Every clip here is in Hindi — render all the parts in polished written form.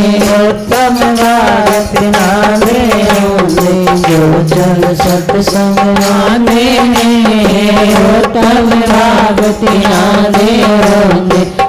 उत्तम भक्ति नामे जो चल सत्संग नामे उत्तम भक्ति नामे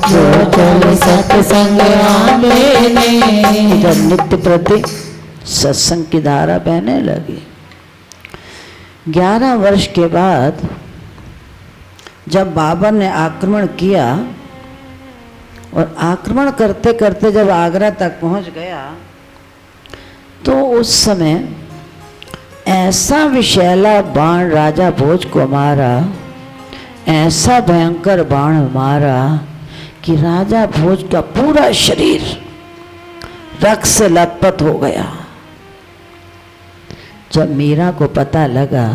जो चल सत्संग नामे। जब नित्य प्रति सत्संग की धारा बहने लगी, 11 वर्ष के बाद जब बाबर ने आक्रमण किया और आक्रमण करते करते जब आगरा तक पहुंच गया, तो उस समय ऐसा विषैला बाण राजा भोज को मारा, ऐसा भयंकर बाण मारा कि राजा भोज का पूरा शरीर रक्त से लथपथ हो गया। जब मीरा को पता लगा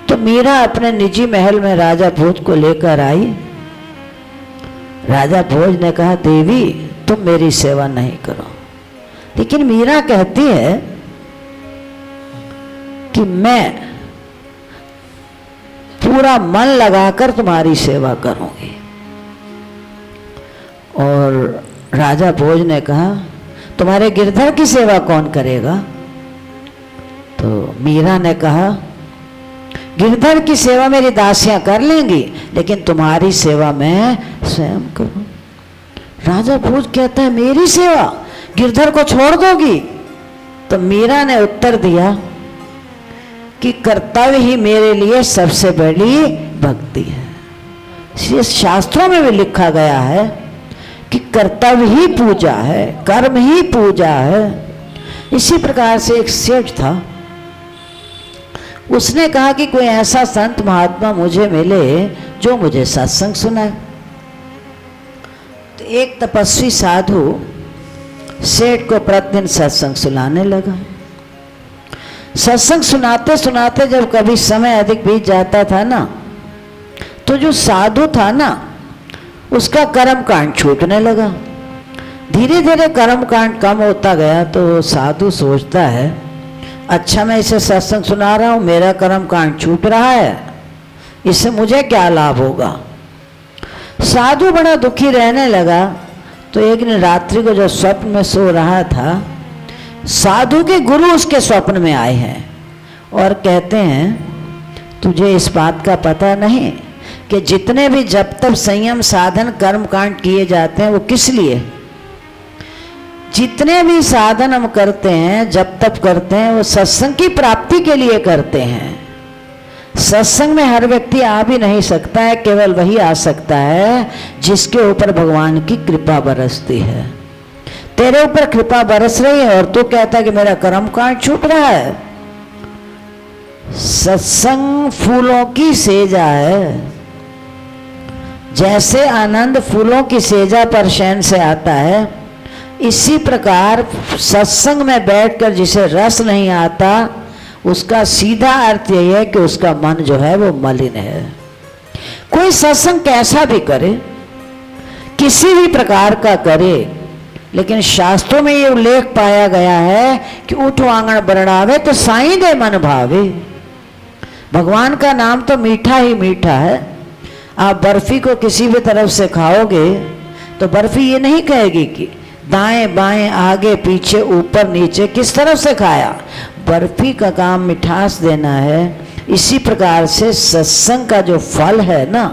तो मीरा अपने निजी महल में राजा भोज को लेकर आई। राजा भोज ने कहा, देवी तुम मेरी सेवा नहीं करो। लेकिन मीरा कहती है कि मैं पूरा मन लगाकर तुम्हारी सेवा करूंगी। और राजा भोज ने कहा, तुम्हारे गिरधर की सेवा कौन करेगा? तो मीरा ने कहा, गिरधर की सेवा मेरी दासियां कर लेंगी, लेकिन तुम्हारी सेवा मैं स्वयं करूं। राजा भोज कहता है, मेरी सेवा गिरधर को छोड़ दोगी? तो मीरा ने उत्तर दिया कि कर्तव्य ही मेरे लिए सबसे बड़ी भक्ति है। इसलिए शास्त्रों में भी लिखा गया है कि कर्तव्य ही पूजा है, कर्म ही पूजा है। इसी प्रकार से एक सेठ था, उसने कहा कि कोई ऐसा संत महात्मा मुझे मिले जो मुझे सत्संग सुनाए। तो एक तपस्वी साधु सेठ को प्रतिदिन सत्संग सुनाने लगा। सत्संग सुनाते सुनाते जब कभी समय अधिक बीत जाता था ना, तो जो साधु था ना, उसका कर्म कांड छूटने लगा। धीरे धीरे कर्म कांड कम होता गया। तो साधु सोचता है, अच्छा मैं इसे सत्संग सुना रहा हूँ, मेरा कर्म कांड छूट रहा है, इससे मुझे क्या लाभ होगा? साधु बड़ा दुखी रहने लगा। तो एक दिन रात्रि को जब स्वप्न में सो रहा था, साधु के गुरु उसके स्वप्न में आए हैं और कहते हैं, तुझे इस बात का पता नहीं कि जितने भी जब तक संयम साधन कर्म कांड किए जाते हैं वो किस लिए? जितने भी साधन हम करते हैं, जब तक करते हैं, वो सत्संग की प्राप्ति के लिए करते हैं। सत्संग में हर व्यक्ति आ भी नहीं सकता है, केवल वही आ सकता है जिसके ऊपर भगवान की कृपा बरसती है। तेरे ऊपर कृपा बरस रही है और तू कहता है कि मेरा कर्म कांड छूट रहा है। सत्संग फूलों की सेजा है। जैसे आनंद फूलों की सेजा पर शयन से आता है, इसी प्रकार सत्संग में बैठकर जिसे रस नहीं आता, उसका सीधा अर्थ यही है कि उसका मन जो है वो मलिन है। कोई सत्संग कैसा भी करे, किसी भी प्रकार का करे, लेकिन शास्त्रों में ये उल्लेख पाया गया है कि उठ आंगन बरड़ावे तो साईं दे मन भावे। भगवान का नाम तो मीठा ही मीठा है। आप बर्फी को किसी भी तरफ से खाओगे तो बर्फी ये नहीं कहेगी कि दाएं बाएं आगे पीछे ऊपर नीचे किस तरफ से खाया। बर्फी का काम मिठास देना है। इसी प्रकार से सत्संग का जो फल है ना,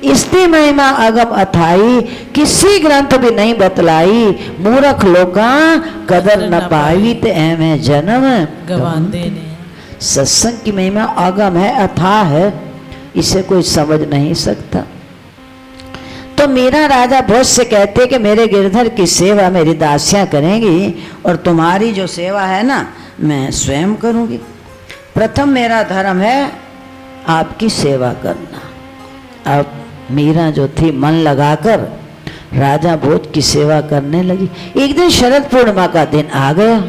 इसकी महिमा अगम अथाई, किसी ग्रंथ भी नहीं बतलाई। मूर्ख लोका कदर न पाई ते एमे जन्म गवांदे ने। सत्संग की महिमा अगम है, अथाह है, इसे कोई समझ नहीं सकता। तो मीरा राजा भोज से कहते कि मेरे गिरधर की सेवा मेरी दासियां करेंगी और तुम्हारी जो सेवा है ना, मैं स्वयं करूंगी। प्रथम मेरा धर्म है आपकी सेवा करना। अब मीरा जो थी मन लगाकर राजा भोज की सेवा करने लगी। एक दिन शरद पूर्णिमा का दिन आ गया।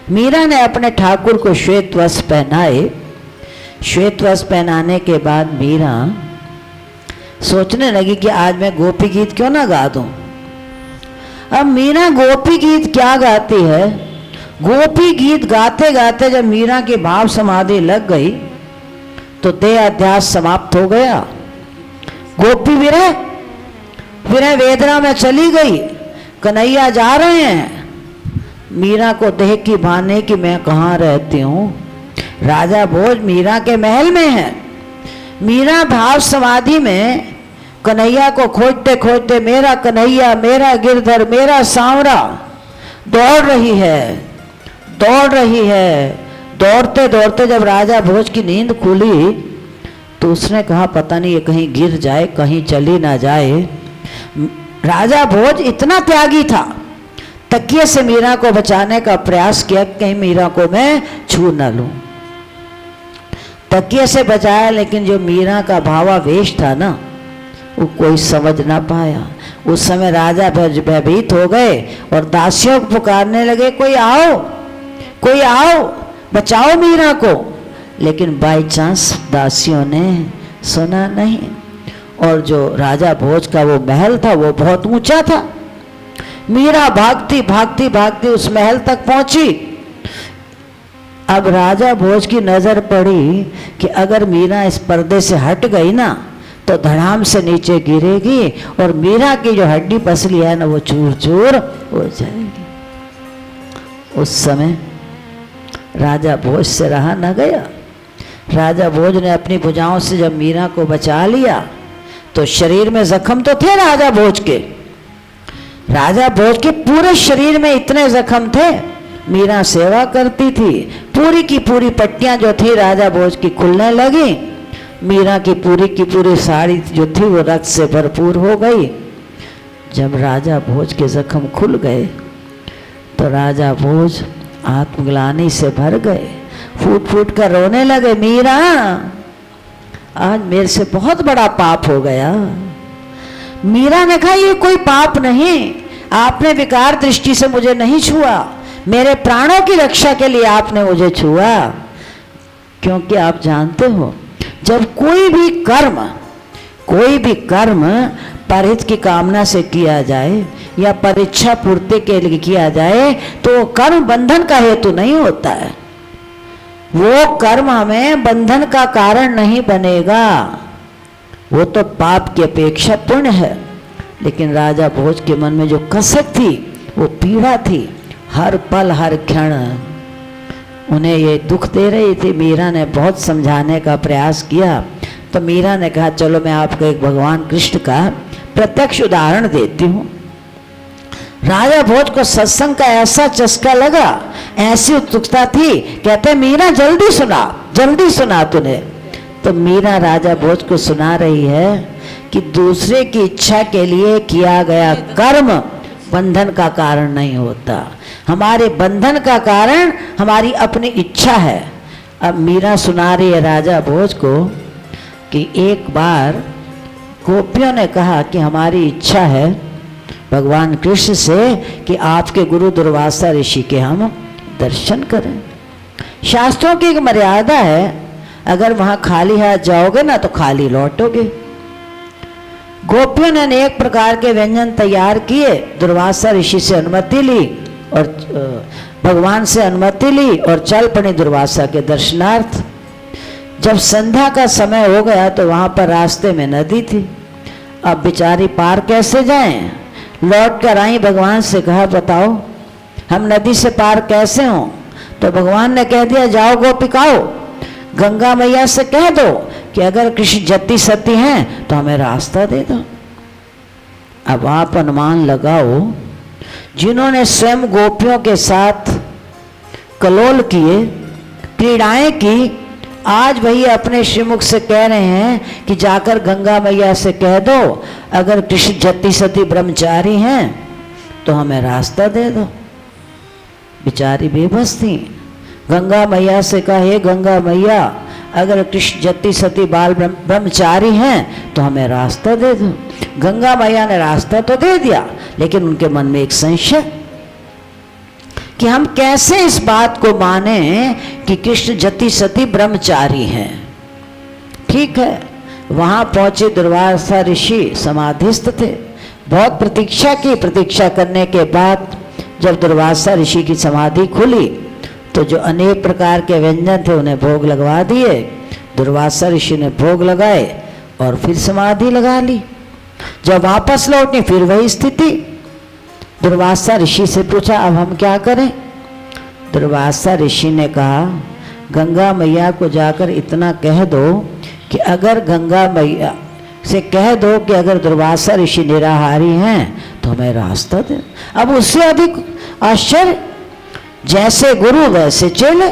मीरा ने अपने ठाकुर को श्वेत वस्त्र पहनाए। श्वेत वस्त्र पहनाने के बाद मीरा सोचने लगी कि आज मैं गोपी गीत क्यों ना गा दूं। अब मीरा गोपी गीत क्या गाती है? गोपी गीत गाते गाते जब मीरा की भाव समाधि लग गई तो देह अध्यास समाप्त हो गया। गोपी विरह वेदना में चली गई। कन्हैया जा रहे हैं मीरा को देख की भाने कि मैं कहाँ रहती हूँ। राजा भोज मीरा के महल में है। मीरा भाव समाधि में कन्हैया को खोजते खोजते मेरा कन्हैया, मेरा गिरधर, मेरा सांवरा दौड़ रही है, दौड़ रही है। दौड़ते दौड़ते जब राजा भोज की नींद खुली तो उसने कहा पता नहीं ये कहीं गिर जाए, कहीं चली ना जाए। राजा भोज इतना त्यागी था, तकिए से मीरा को बचाने का प्रयास किया, कहीं मीरा को मैं छू न लूं। तकिए से बचाया, लेकिन जो मीरा का भावावेश था ना वो कोई समझ ना पाया। उस समय राजा भयभीत हो गए और दासियों को पुकारने लगे, कोई आओ, कोई आओ, बचाओ मीरा को। लेकिन बाई चांस दासियों ने सुना नहीं। और जो राजा भोज का वो महल था वो बहुत ऊंचा था। मीरा भागती भागती भागती उस महल तक पहुंची। अब राजा भोज की नजर पड़ी कि अगर मीरा इस पर्दे से हट गई ना तो धड़ाम से नीचे गिरेगी और मीरा की जो हड्डी पसली है ना वो चूर चूर हो जाएगी। उस समय राजा भोज से रहा न गया। राजा भोज ने अपनी भुजाओं से जब मीरा को बचा लिया तो शरीर में जख्म तो थे राजा भोज के। राजा भोज के पूरे शरीर में इतने जख्म थे। मीरा सेवा करती थी, पूरी की पूरी पट्टियां जो थी राजा भोज की खुलने लगी। मीरा की पूरी साड़ी जो थी वो रक्त से भरपूर हो गई। जब राजा भोज के जख्म खुल गए तो राजा भोज आत्मग्लानि से भर गए, फूट फूट कर रोने लगे, मीरा आज मेरे से बहुत बड़ा पाप हो गया। मीरा ने कहा ये कोई पाप नहीं, आपने विकार दृष्टि से मुझे नहीं छुआ, मेरे प्राणों की रक्षा के लिए आपने मुझे छुआ। क्योंकि आप जानते हो जब कोई भी कर्म परहित की कामना से किया जाए या परीक्षा पूर्ति के लिए किया जाए तो वो कर्म बंधन का हेतु नहीं होता है। वो कर्म हमें बंधन का कारण नहीं बनेगा, वो तो पाप की अपेक्षा पुण्य है। लेकिन राजा भोज के मन में जो कसक थी, वो पीड़ा थी, हर पल हर क्षण उन्हें ये दुख दे रही थी। मीरा ने बहुत समझाने का प्रयास किया तो मीरा ने कहा चलो मैं आपको एक भगवान कृष्ण का प्रत्यक्ष उदाहरण देती हूँ। राजा भोज को सत्संग का ऐसा चस्का लगा, ऐसी उत्सुकता थी, कहते मीरा जल्दी सुना तूने। तो मीरा राजा भोज को सुना रही है कि दूसरे की इच्छा के लिए किया गया कर्म बंधन का कारण नहीं होता, हमारे बंधन का कारण हमारी अपनी इच्छा है। अब मीरा सुना रही है राजा भोज को कि एक बार गोपियों ने कहा कि हमारी इच्छा है भगवान कृष्ण से कि आपके गुरु दुर्वासा ऋषि के हम दर्शन करें। शास्त्रों की एक मर्यादा है, अगर वहां खाली हाथ जाओगे ना तो खाली लौटोगे। गोपियों ने अनेक प्रकार के व्यंजन तैयार किए, दुर्वासा ऋषि से अनुमति ली और भगवान से अनुमति ली और चल पड़ी दुर्वासा के दर्शनार्थ। जब संध्या का समय हो गया तो वहां पर रास्ते में नदी थी। अब बेचारी पार कैसे जाएं? लौट कर आई, भगवान से कहा बताओ हम नदी से पार कैसे हों? तो भगवान ने कह दिया जाओ गोपिकाओ, गंगा मैया से कह दो कि अगर कृष्ण जति सती हैं तो हमें रास्ता दे दो। अब आप अनुमान लगाओ, जिन्होंने स्वयं गोपियों के साथ कलोल किए, क्रीड़ाएं की, आज वही अपने श्रीमुख से कह रहे हैं कि जाकर गंगा मैया से कह दो अगर कृष्ण जति सती ब्रह्मचारी हैं तो हमें रास्ता दे दो। बेचारी बेबस थी। गंगा मैया से कहा हे गंगा मैया अगर कृष्ण जति सती बाल ब्रह्मचारी हैं तो हमें रास्ता दे दो। गंगा मैया ने रास्ता तो दे दिया, लेकिन उनके मन में एक संशय कि हम कैसे इस बात को माने कि कृष्ण जति सती ब्रह्मचारी हैं। ठीक है, वहां पहुंचे दुर्वासा ऋषि समाधिस्थ थे, बहुत प्रतीक्षा की। प्रतीक्षा करने के बाद जब दुर्वासा ऋषि की समाधि खुली तो जो अनेक प्रकार के व्यंजन थे उन्हें भोग लगवा दिए। दुर्वासा ऋषि ने भोग लगाए और फिर समाधि लगा ली। जब वापस लौटे फिर वही स्थिति। दुर्वासा ऋषि से पूछा अब हम क्या करें। दुर्वासा ऋषि ने कहा गंगा मैया को जाकर इतना कह दो कि अगर गंगा मैया से कह दो कि अगर दुर्वासा ऋषि निराहारी हैं तो हमें रास्ता दे। अब उससे अधिक आश्चर्य, जैसे गुरु वैसे चेले।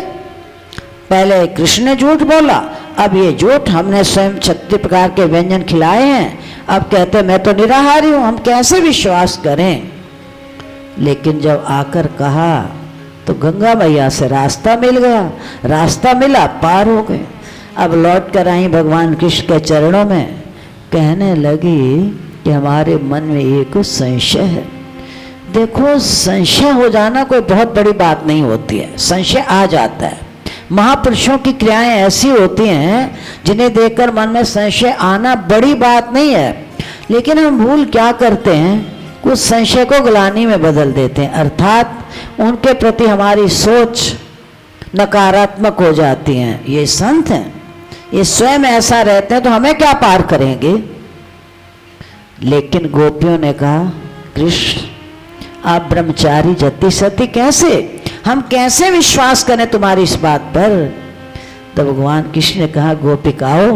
पहले कृष्ण ने झूठ बोला, अब ये झूठ हमने स्वयं 36 प्रकार के व्यंजन खिलाए हैं, अब कहते मैं तो निराहारी हूं, हम कैसे विश्वास करें। लेकिन जब आकर कहा तो गंगा मैया से रास्ता मिल गया, रास्ता मिला, पार हो गए। अब लौट कर आई भगवान कृष्ण के चरणों में, कहने लगी कि हमारे मन में एक संशय है। देखो संशय हो जाना कोई बहुत बड़ी बात नहीं होती है, संशय आ जाता है। महापुरुषों की क्रियाएं ऐसी होती हैं जिन्हें देखकर मन में संशय आना बड़ी बात नहीं है, लेकिन हम भूल क्या करते हैं, कुछ संशय को ग्लानि में बदल देते हैं, अर्थात उनके प्रति हमारी सोच नकारात्मक हो जाती है। ये संत हैं, ये स्वयं ऐसा रहते हैं तो हमें क्या पार करेंगे। लेकिन गोपियों ने कहा कृष्ण आप ब्रह्मचारी जति सती कैसे, हम कैसे विश्वास करें तुम्हारी इस बात पर। तो भगवान कृष्ण ने कहा गोपिकाओ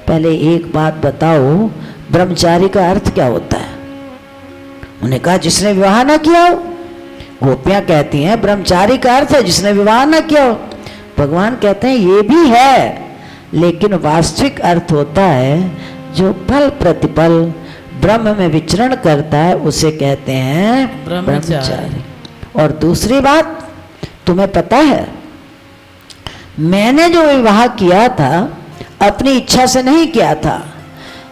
पहले एक बात बताओ, ब्रह्मचारी का अर्थ क्या होता है। उन्होंने कहा जिसने विवाह न किया हो। गोपियां कहती हैं ब्रह्मचारी का अर्थ है जिसने विवाह न किया हो। भगवान कहते हैं ये भी है, लेकिन वास्तविक अर्थ होता है जो पल प्रतिपल ब्रह्म में विचरण करता है उसे कहते हैं ब्रह्मचारी। और दूसरी बात तुम्हें पता है, मैंने जो विवाह किया था अपनी इच्छा से नहीं किया था,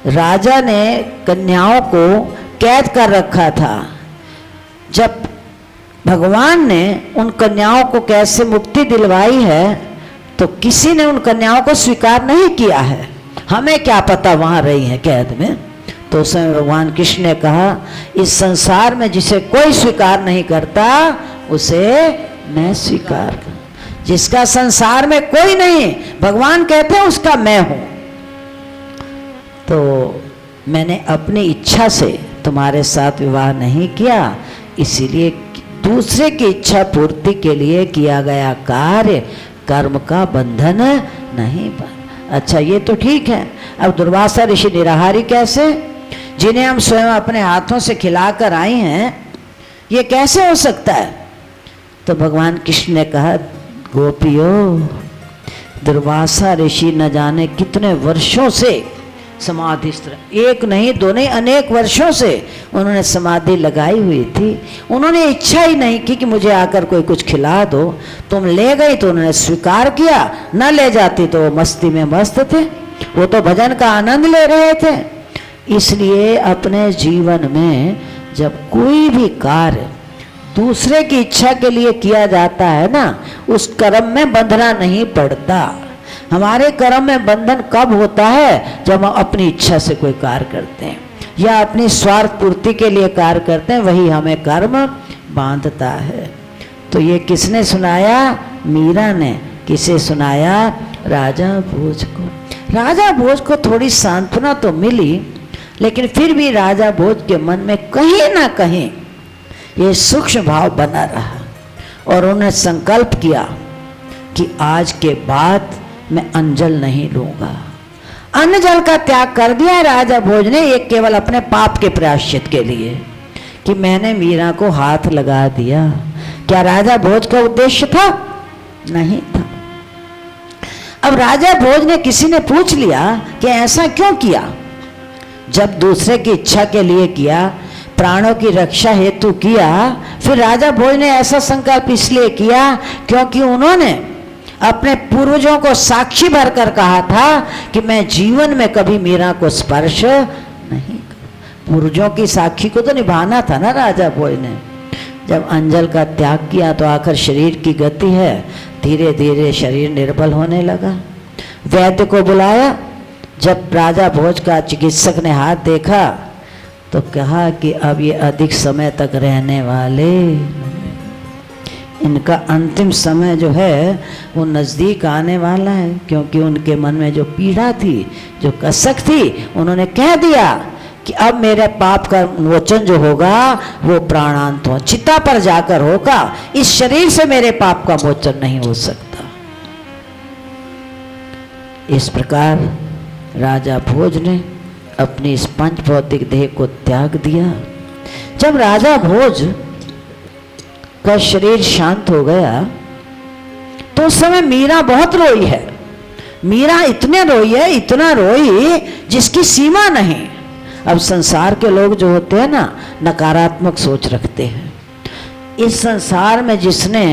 राजा ने कन्याओं को कैद कर रखा था। जब भगवान ने उन कन्याओं को कैसे मुक्ति दिलवाई है तो किसी ने उन कन्याओं को स्वीकार नहीं किया है, हमें क्या पता वहां रही हैं कैद में। तो उस समय भगवान कृष्ण ने कहा इस संसार में जिसे कोई स्वीकार नहीं करता उसे मैं स्वीकार कर, जिसका संसार में कोई नहीं भगवान कहते हैं उसका मैं हूं। तो मैंने अपनी इच्छा से तुम्हारे साथ विवाह नहीं किया, इसीलिए दूसरे की इच्छा पूर्ति के लिए किया गया कार्य कर्म का बंधन नहीं बन। अच्छा ये तो ठीक है, अब दुर्वासा ऋषि निराहारी कैसे, जिन्हें हम स्वयं अपने हाथों से खिलाकर आई हैं, ये कैसे हो सकता है। तो भगवान कृष्ण ने कहा गोपियों दुर्वासा ऋषि न जाने कितने वर्षों से समाधिस्थ, एक नहीं दो नहीं अनेक वर्षों से उन्होंने समाधि लगाई हुई थी। उन्होंने इच्छा ही नहीं की कि मुझे आकर कोई कुछ खिला दो, तुम ले गई तो उन्होंने स्वीकार किया, न ले जाती तो वो मस्ती में मस्त थे, वो तो भजन का आनंद ले रहे थे। इसलिए अपने जीवन में जब कोई भी कार्य दूसरे की इच्छा के लिए किया जाता है ना, उस कर्म में बंधना नहीं पड़ता। हमारे कर्म में बंधन कब होता है, जब हम अपनी इच्छा से कोई कार्य करते हैं या अपनी स्वार्थ पूर्ति के लिए कार्य करते हैं, वही हमें कर्म बांधता है। तो ये किसने सुनाया, मीरा ने। किसे सुनाया, राजा भोज को। राजा भोज को थोड़ी सांत्वना तो मिली, लेकिन फिर भी राजा भोज के मन में कहीं ना कहीं ये सूक्ष्म भाव बना रहा और उन्हें संकल्प किया कि आज के बाद मैं अंजल नहीं लूंगा। अन्न जल का त्याग कर दिया राजा भोज ने, एक केवल अपने पाप के प्रायश्चित के लिए कि मैंने मीरा को हाथ लगा दिया। क्या राजा भोज का उद्देश्य था? नहीं था। अब राजा भोज ने, किसी ने पूछ लिया कि ऐसा क्यों किया। जब दूसरे की इच्छा के लिए किया, प्राणों की रक्षा हेतु किया, फिर राजा भोज ने ऐसा संकल्प इसलिए किया क्योंकि उन्होंने अपने पूर्वजों को साक्षी भरकर कहा था कि मैं जीवन में कभी मीरा को स्पर्श नहीं करूं। पूर्वजों की साक्षी को तो निभाना था ना राजा भोज ने। जब अंजल का त्याग किया तो आखिर शरीर की गति है, धीरे धीरे शरीर निर्बल होने लगा। वैद्य को बुलाया। जब राजा भोज का चिकित्सक ने हाथ देखा तो कहा कि अब ये अधिक समय तक रहने वाले, इनका अंतिम समय जो है वो नज़दीक आने वाला है। क्योंकि उनके मन में जो पीड़ा थी, जो कसक थी, उन्होंने कह दिया कि अब मेरे पाप का मोचन जो होगा वो प्राणांत हो, चिता पर जाकर होगा, इस शरीर से मेरे पाप का मोचन नहीं हो सकता। इस प्रकार राजा भोज ने अपनी इस पंच भौतिक देह को त्याग दिया। जब राजा भोज का शरीर शांत हो गया तो उस समय मीरा बहुत रोई है। मीरा इतने रोई है, इतना रोई जिसकी सीमा नहीं। अब संसार के लोग जो होते हैं ना, नकारात्मक सोच रखते हैं। इस संसार में जिसने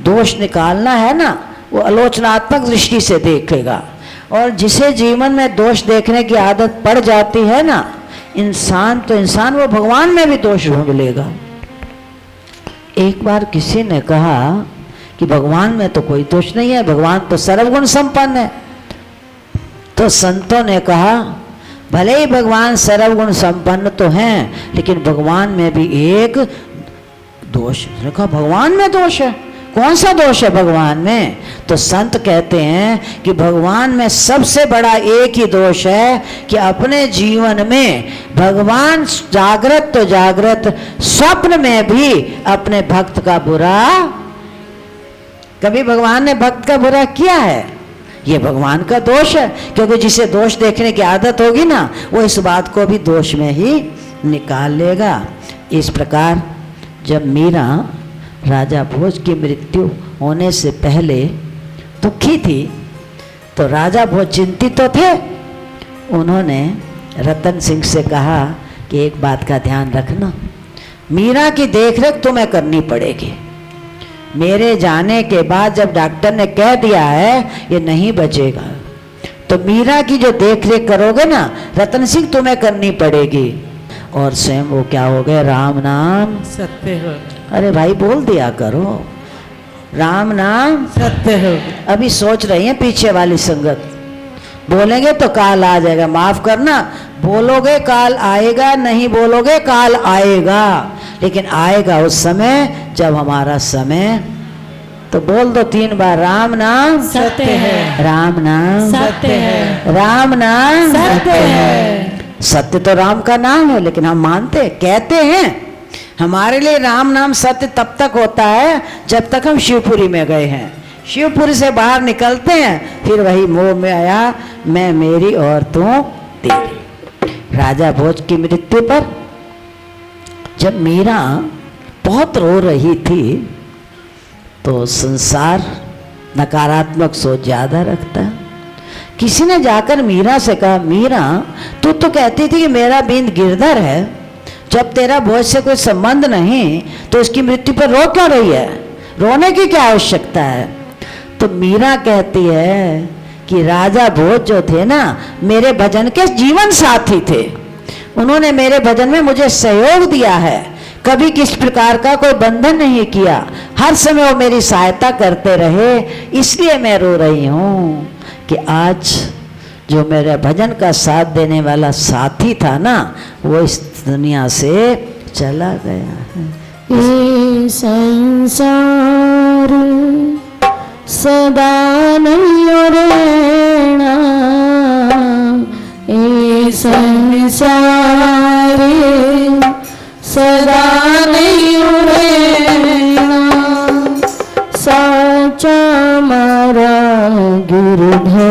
दोष निकालना है ना, वो आलोचनात्मक दृष्टि से देखेगा, और जिसे जीवन में दोष देखने की आदत पड़ जाती है ना, इंसान वो भगवान में भी दोष ढूंढ लेगा। एक बार किसी ने कहा कि भगवान में तो कोई दोष नहीं है, भगवान तो सर्वगुण संपन्न है। तो संतों ने कहा भले ही भगवान सर्वगुण संपन्न तो हैं, लेकिन भगवान में भी एक दोष। कहा भगवान में दोष है? कौन सा दोष है भगवान में? तो संत कहते हैं कि भगवान में सबसे बड़ा एक ही दोष है कि अपने जीवन में भगवान जागृत तो जागृत, स्वप्न में भी अपने भक्त का बुरा, कभी भगवान ने भक्त का बुरा किया है? ये भगवान का दोष है, क्योंकि जिसे दोष देखने की आदत होगी ना, वो इस बात को भी दोष में ही निकाल लेगा। इस प्रकार जब मीरा राजा भोज की मृत्यु होने से पहले दुखी थी, तो राजा भोज चिंतित तो थे। उन्होंने रतन सिंह से कहा कि एक बात का ध्यान रखना, मीरा की देखरेख तुम्हें करनी पड़ेगी। मेरे जाने के बाद जब डॉक्टर ने कह दिया है ये नहीं बचेगा, तो मीरा की जो देखरेख करोगे ना रतन सिंह, तुम्हें करनी पड़ेगी। और स्वयं वो क्या हो गए, राम नाम सत्य हो। अरे भाई बोल दिया करो, राम नाम सत्य हो। अभी सोच रही है पीछे वाली संगत, बोलेंगे तो काल आ जाएगा। माफ करना, बोलोगे काल आएगा, नहीं बोलोगे काल आएगा, लेकिन आएगा उस समय जब हमारा समय। तो बोल दो 3 बार, राम नाम सत्य है, राम नाम सत्य है, राम नाम सत्य है। सत्य तो राम का नाम है, लेकिन हम मानते कहते हैं। हमारे लिए राम नाम सत्य तब तक होता है जब तक हम शिवपुरी में गए हैं। शिवपुरी से बाहर निकलते हैं, फिर वही मोह में आया, मैं मेरी और तू तेरी। राजा भोज की मृत्यु पर जब मीरा बहुत रो रही थी, तो संसार नकारात्मक सोच ज्यादा रखता है। किसी ने जाकर मीरा से कहा, मीरा तू तो कहती थी कि मेरा बिंद गिरधर है, जब तेरा भोज से कोई संबंध नहीं तो उसकी मृत्यु पर रो क्यों रही है? रोने की क्या आवश्यकता है? तो मीरा कहती है कि राजा भोज जो थे ना, मेरे भजन के जीवन साथी थे। उन्होंने मेरे भजन में मुझे सहयोग दिया है, कभी किस प्रकार का कोई बंधन नहीं किया, हर समय वो मेरी सहायता करते रहे। इसलिए मैं रो रही हूँ कि आज जो मेरे भजन का साथ देने वाला साथी था ना, वो इस दुनिया से चला गया है। ये संसार सदा नहीं रहना, ये संसार सदा नहीं रहना, साचा मारा गिरधर